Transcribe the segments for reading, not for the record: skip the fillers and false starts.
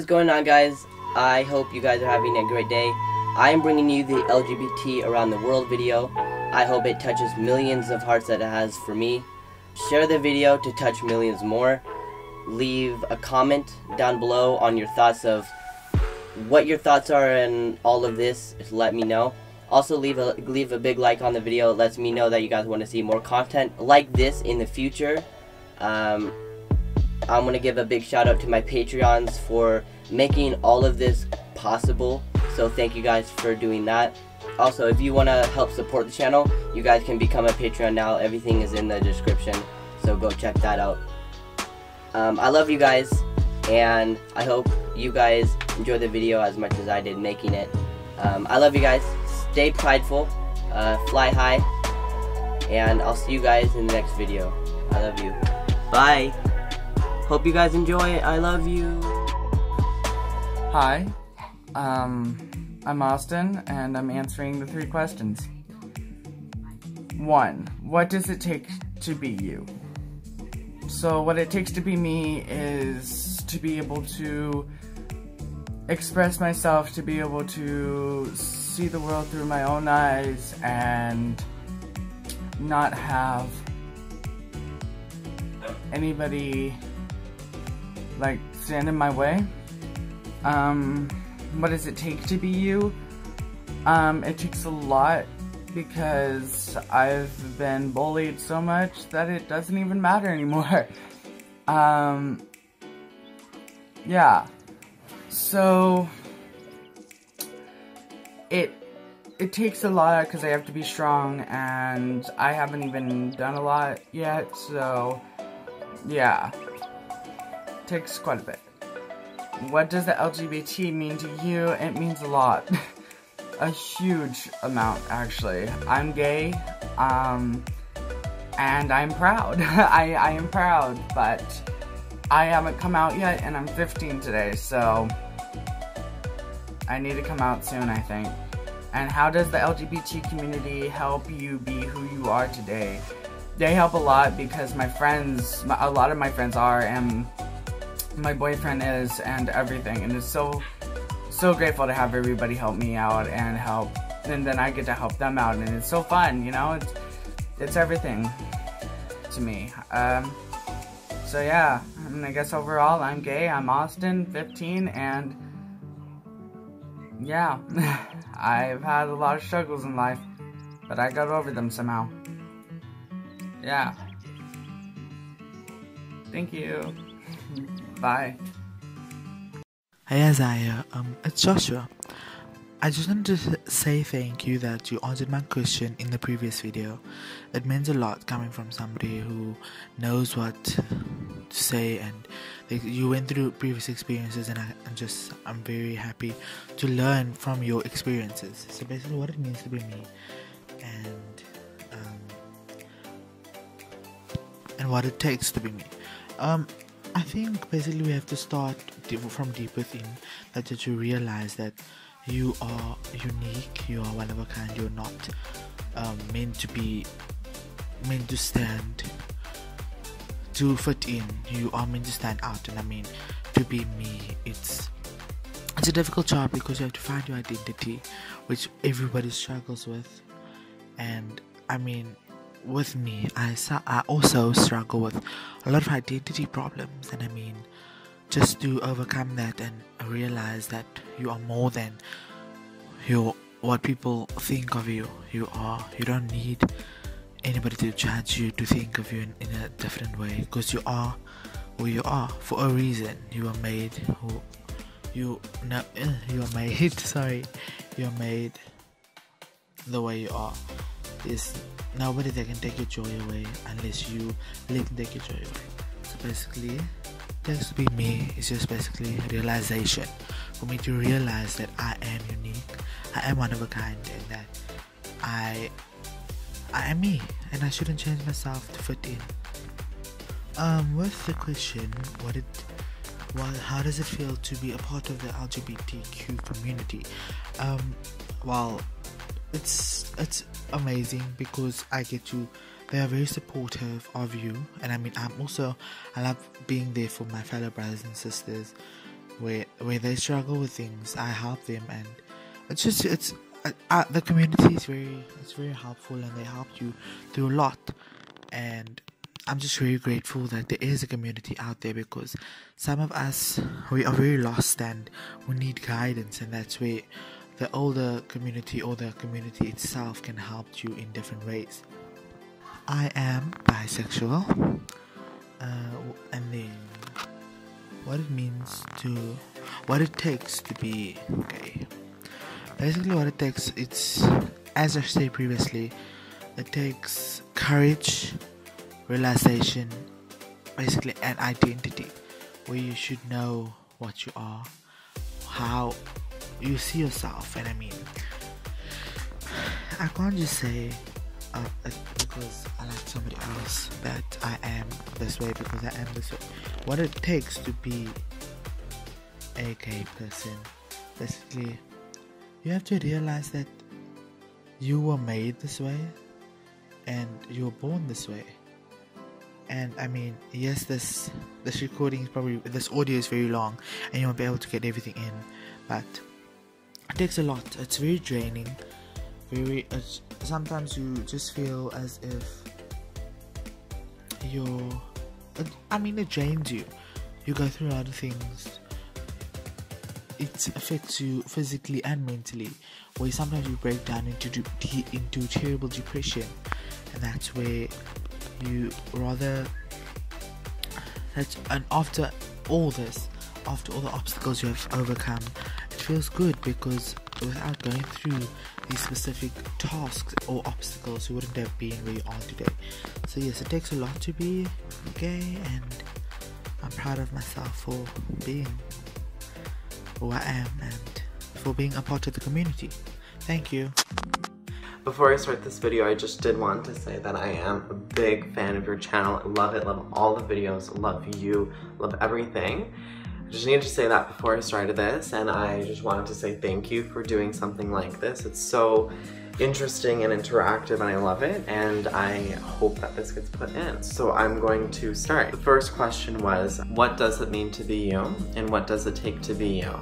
is going on, guys? I hope you guys are having a great day. I am bringing you the LGBT around the world video. I hope it touches millions of hearts that it has for me. Share the video to touch millions more. Leave a comment down below on your thoughts of what your thoughts are and all of this. Let me know. Also leave a big like on the video. It lets me know that you guys want to see more content like this in the future. I'm going to give a big shout out to my Patreons for making all of this possible. So thank you guys for doing that. Also, if you want to help support the channel, you guys can become a Patreon now. Everything is in the description. So go check that out. I love you guys, and I hope you guys enjoy the video as much as I did making it. I love you guys. Stay prideful, fly high, and I'll see you guys in the next video. I love you. Bye. Hope you guys enjoy. I love you. Hi, I'm Austin, and I'm answering the 3 questions. 1. What does it take to be you? So what it takes to be me is to be able to express myself, to be able to see the world through my own eyes, and not have anybody like stand in my way. What does it take to be you? It takes a lot, because I've been bullied so much that it doesn't even matter anymore. Yeah. So it takes a lot, because I have to be strong, and I haven't even done a lot yet, so yeah. It takes quite a bit. What does the LGBT mean to you? It means a lot. A huge amount, actually. I'm gay, and I'm proud. I am proud, but I haven't come out yet, and I'm 15 today, so I need to come out soon, I think. And how does the LGBT community help you be who you are today? They help a lot, because my friends, a lot of my friends are, and my boyfriend is, and everything, and it's so grateful to have everybody help me out and then I get to help them out, and it's so fun, you know. It's everything to me. So yeah, and I guess overall I'm gay, I'm Austin, 15, and yeah, I've had a lot of struggles in life, but I got over them somehow. Yeah. Thank you. Bye. Hey Isaiah, it's Joshua. I just wanted to say thank you that you answered my question in the previous video. It means a lot coming from somebody who knows what to say, and you went through previous experiences, and I'm very happy to learn from your experiences. So basically what it means to be me, and what it takes to be me. I think basically we have to start from deep within, that you realize that you are unique, you are one of a kind, you're not meant to stand to fit in, you are meant to stand out. And I mean, to be me, it's a difficult job, because you have to find your identity, which everybody struggles with. And I mean, with me, I also struggle with a lot of identity problems, and I mean, just to overcome that and realize that you are more than what people think of you. You don't need anybody to judge you, to think of you in a different way, because you are who you are for a reason. You are made you're made the way you are. There's nobody that can take your joy away unless you let them take your joy away. So basically, just to be me is just basically realization. For me to realize that I am unique, I am one of a kind, and that I am me, and I shouldn't change myself to fit in. With the question, how does it feel to be a part of the LGBTQ community? Well, it's amazing, because they are very supportive of you, and I mean, I love being there for my fellow brothers and sisters, where they struggle with things, I help them, and the community is very helpful, and they help you through a lot. And I'm just very grateful that there is a community out there, because some of us, we are very lost and we need guidance, and that's where the older community or the community itself can help you in different ways. I am bisexual, and then what it takes to be gay. Basically what it takes, it's, as I said previously, it takes courage, realization, basically an identity, where you should know what you are, how you see yourself. And I mean, I can't just say because I like somebody else that I am this way, because I am this way. What it takes to be a gay person, basically, you have to realize that you were made this way and you were born this way. And I mean, yes, this recording is probably, this audio is very long and you won't be able to get everything in, but it takes a lot. It's very draining. Sometimes you just feel as if it drains you. You go through a lot of things. It affects you physically and mentally, where sometimes you break down into terrible depression, and that's where you and after all this, after all the obstacles you have overcome, it feels good, because without going through these specific tasks or obstacles, you wouldn't have been where you are today. So yes, it takes a lot to be gay, and I'm proud of myself for being who I am and for being a part of the community. Thank you. Before I start this video, I just did want to say that I am a big fan of your channel. I love it, love all the videos, love you, love everything. I just needed to say that before I started this, and I just wanted to say thank you for doing something like this. It's so interesting and interactive, and I love it, and I hope that this gets put in. So I'm going to start. The first question was, what does it mean to be you, and what does it take to be you?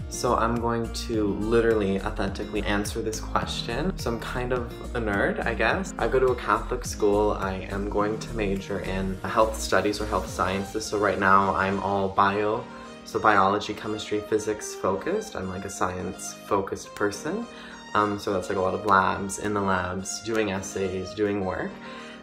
So I'm going to literally authentically answer this question. So I'm kind of a nerd, I guess. I go to a Catholic school. I am going to major in health studies or health sciences. So right now I'm all biology, chemistry, physics focused. I'm like a science focused person. So that's like a lot of labs, in the labs, doing essays, doing work.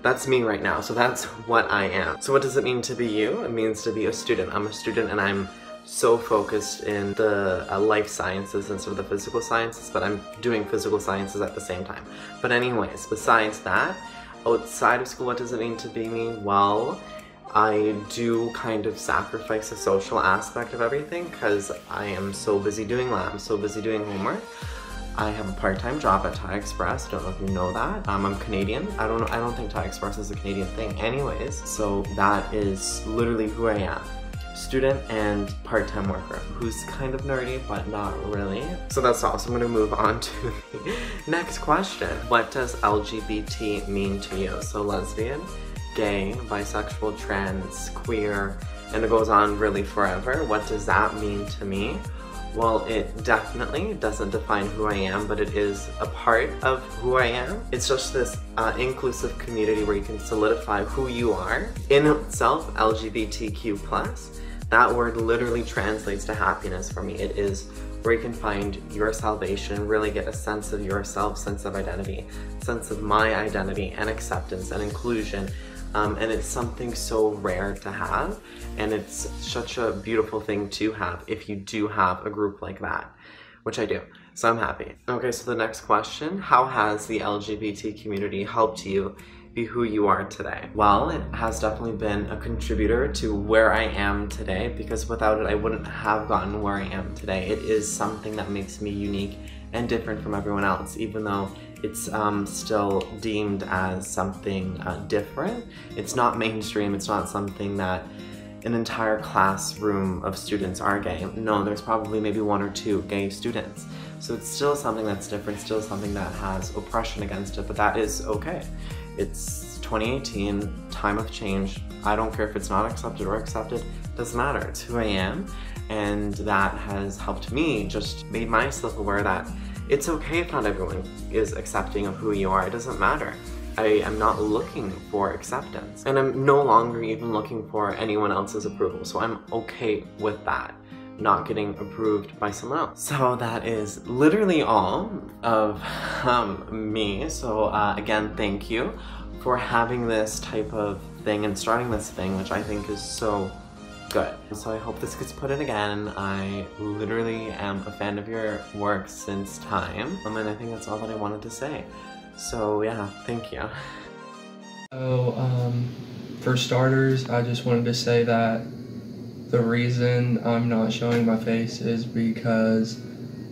That's me right now. So that's what I am. So what does it mean to be you? It means to be a student. I'm a student, and I'm so focused in the life sciences and sort of the physical sciences, but I'm doing physical sciences at the same time. But anyways, besides that, outside of school, what does it mean to be me? Well, I do kind of sacrifice the social aspect of everything, because I am so busy doing labs, so busy doing homework. I have a part-time job at Thai Express. I don't know if you know that. I'm Canadian. I don't think Thai Express is a Canadian thing. Anyways, so that is literally who I am. Student and part-time worker, who's kind of nerdy, but not really. So that's all. So I'm gonna move on to the next question. What does LGBT mean to you? So lesbian, gay, bisexual, trans, queer, and it goes on really forever. What does that mean to me? Well, it definitely doesn't define who I am, but it is a part of who I am. It's just this inclusive community where you can solidify who you are. In itself, LGBTQ+, that word literally translates to happiness for me. It is where you can find your salvation, really get a sense of yourself, sense of identity, sense of my identity, and acceptance and inclusion. And it's something so rare to have, and it's such a beautiful thing to have if you do have a group like that, which I do. So I'm happy. Okay, so the next question, how has the LGBT community helped you be who you are today? Well, it has definitely been a contributor to where I am today, because without it I wouldn't have gotten where I am today. It is something that makes me unique and different from everyone else, even though it's still deemed as something different. It's not mainstream, it's not something that an entire classroom of students are gay. No, there's probably maybe 1 or 2 gay students. So it's still something that's different, still something that has oppression against it, but that is okay. It's 2018, time of change. I don't care if it's not accepted or accepted, doesn't matter. It's who I am, and that has helped me, just made myself aware that it's okay if not everyone is accepting of who you are. It doesn't matter. I am not looking for acceptance, and I'm no longer even looking for anyone else's approval, so I'm okay with that, not getting approved by someone else. So that is literally all of me. So again, thank you for having this type of thing and starting this thing, which I think is so good. So I hope this gets put in again. I literally am a fan of your work since time, and I think that's all that I wanted to say. So yeah, thank you. So for starters, I just wanted to say that the reason I'm not showing my face is because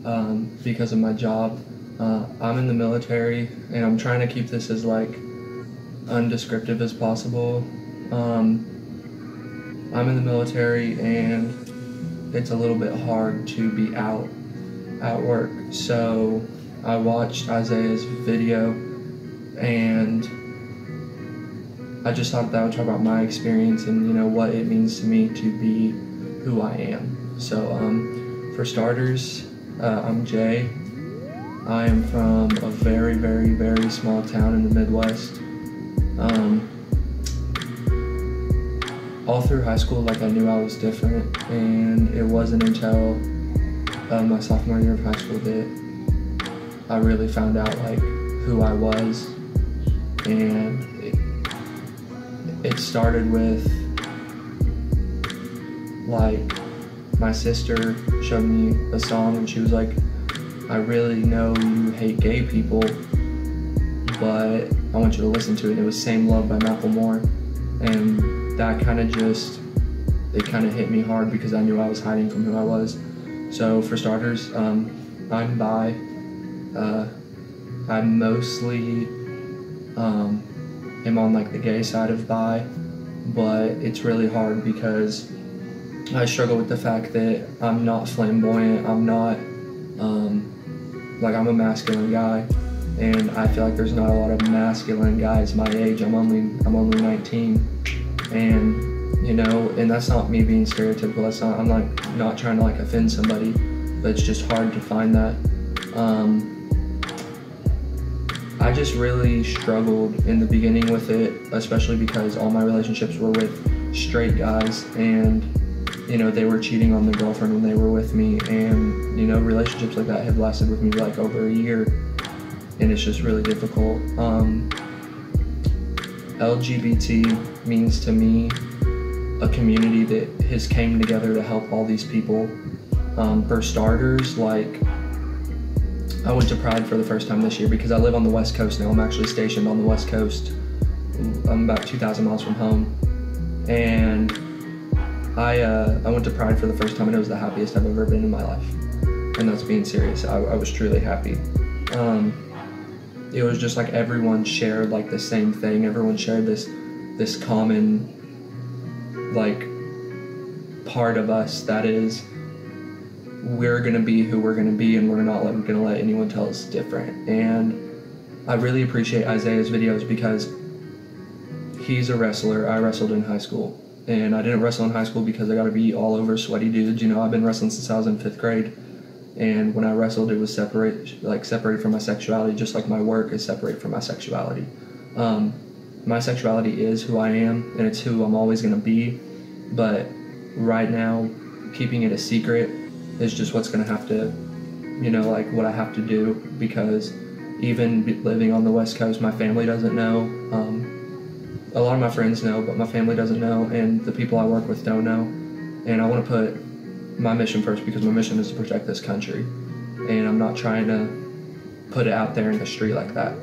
of my job. I'm in the military, and I'm trying to keep this as like undescriptive as possible. I'm in the military, and it's a little bit hard to be out at work. So I watched Isaiah's video, and I just thought that I would talk about my experience and, you know, what it means to me to be who I am. So for starters, I'm Jay. I am from a very, very, very small town in the Midwest. All through high school, like, I knew I was different, and it wasn't until my sophomore year of high school that I really found out like who I was. And it started with, like, my sister showed me a song and she was like, I really know you hate gay people, but I want you to listen to it. And it was Same Love by Macklemore, and that kind of it kind of hit me hard because I knew I was hiding from who I was. So for starters, I'm bi. I mostly am on like the gay side of bi, but it's really hard because I struggle with the fact that I'm not flamboyant. I'm not like, I'm a masculine guy, and I feel like there's not a lot of masculine guys my age. I'm only 19, and you know, and that's not me being stereotypical. That's not, I'm like not trying to like offend somebody, but it's just hard to find that. I just really struggled in the beginning with it, especially because all my relationships were with straight guys, and you know, they were cheating on their girlfriend when they were with me, and you know, relationships like that have lasted with me like over a year, and it's just really difficult. LGBT means to me a community that has came together to help all these people. For starters, like, I went to Pride for the first time this year because I live on the West Coast now. I'm actually stationed on the West Coast. I'm about 2,000 miles from home, and I went to Pride for the first time, and it was the happiest I've ever been in my life, and that's being serious. I was truly happy. It was just like everyone shared like the same thing. Everyone shared this common like part of us, that is, we're gonna be who we're gonna be, and we're not gonna let anyone tell us different. And I really appreciate Isaiah's videos because he's a wrestler. I wrestled in high school, and I didn't wrestle in high school because I gotta be all over sweaty dudes. You know, I've been wrestling since I was in 5th grade, and when I wrestled, it was separated from my sexuality, just like my work is separated from my sexuality. My sexuality is who I am, and it's who I'm always gonna be, but right now, keeping it a secret is just what's gonna have to, you know, like what I have to do, because even living on the West Coast, my family doesn't know. A lot of my friends know, but my family doesn't know, and the people I work with don't know. And I wanna put my mission first, because my mission is to protect this country, and I'm not trying to put it out there in the street like that.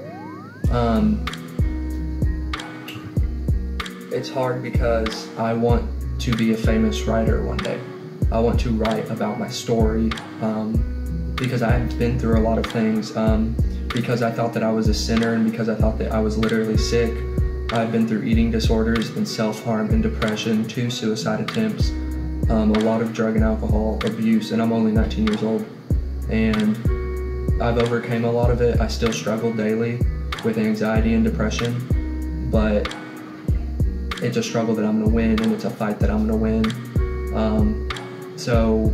It's hard because I want to be a famous writer one day. I want to write about my story, because I've been through a lot of things, because I thought that I was a sinner, and because I thought that I was literally sick. I've been through eating disorders and self-harm and depression, 2 suicide attempts, a lot of drug and alcohol abuse, and I'm only 19 years old. And I've overcame a lot of it. I still struggle daily with anxiety and depression, but it's a struggle that I'm gonna win, and it's a fight that I'm gonna win. So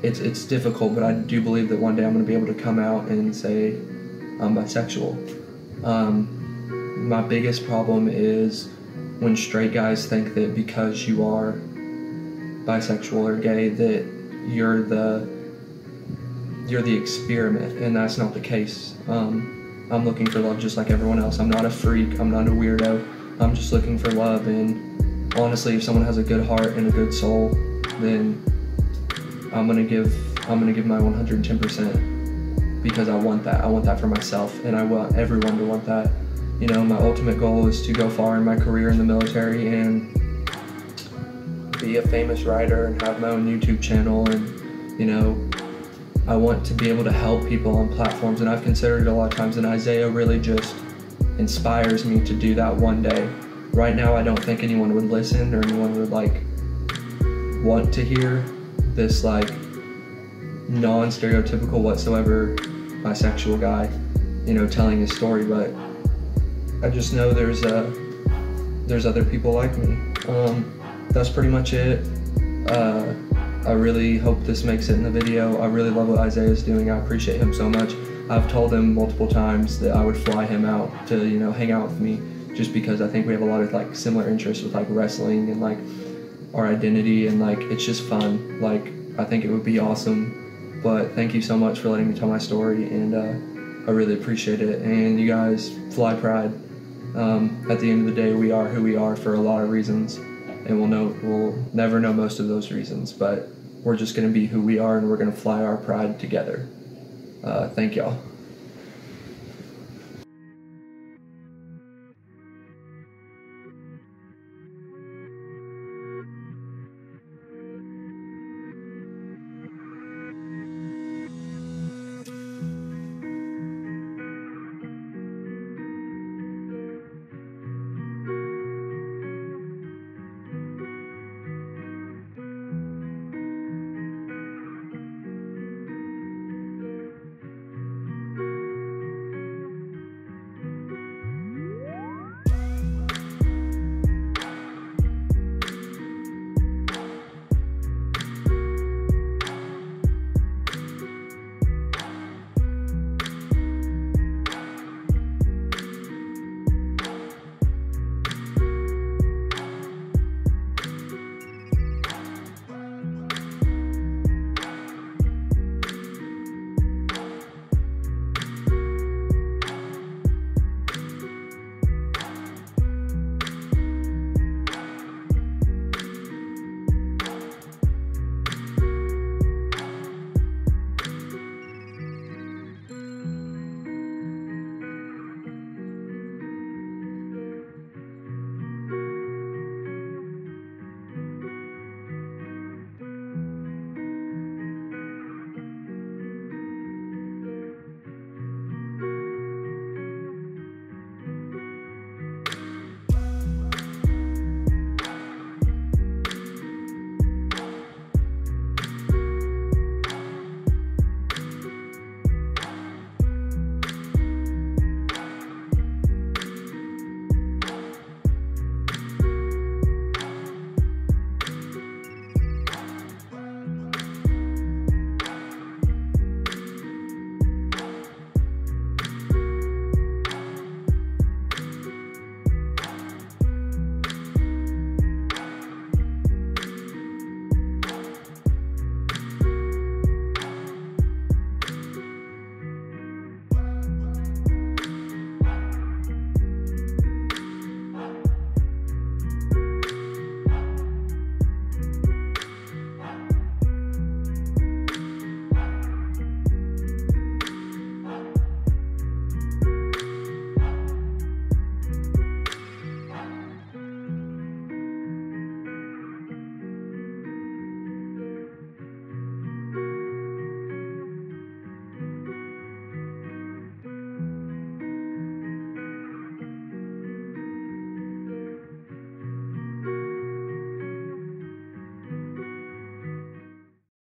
it's difficult, but I do believe that one day I'm going to be able to come out and say I'm bisexual. My biggest problem is when straight guys think that because you are bisexual or gay that you're the experiment, and that's not the case. I'm looking for love just like everyone else. I'm not a freak, I'm not a weirdo. I'm just looking for love, and honestly, if someone has a good heart and a good soul, then I'm gonna give my 110% because I want that. I want that for myself, and I want everyone to want that. You know, my ultimate goal is to go far in my career in the military and be a famous writer and have my own YouTube channel, and you know, I want to be able to help people on platforms, and I've considered it a lot of times, and Isaiah really just inspires me to do that one day. Right now, I don't think anyone would listen or anyone would like want to hear this like non-stereotypical whatsoever bisexual guy, you know, telling his story, but I just know there's other people like me. That's pretty much it. I really hope this makes it in the video. I really love what Isaiah's doing. I appreciate him so much. I've told him multiple times that I would fly him out to, you know, hang out with me, just because I think we have a lot of like similar interests with like wrestling and like our identity, and like it's just fun. Like I think it would be awesome. But thank you so much for letting me tell my story, and I really appreciate it. And you guys, fly pride. At the end of the day, we are who we are for a lot of reasons, and we'll never know most of those reasons, but we're just gonna be who we are, and we're gonna fly our pride together. Thank y'all.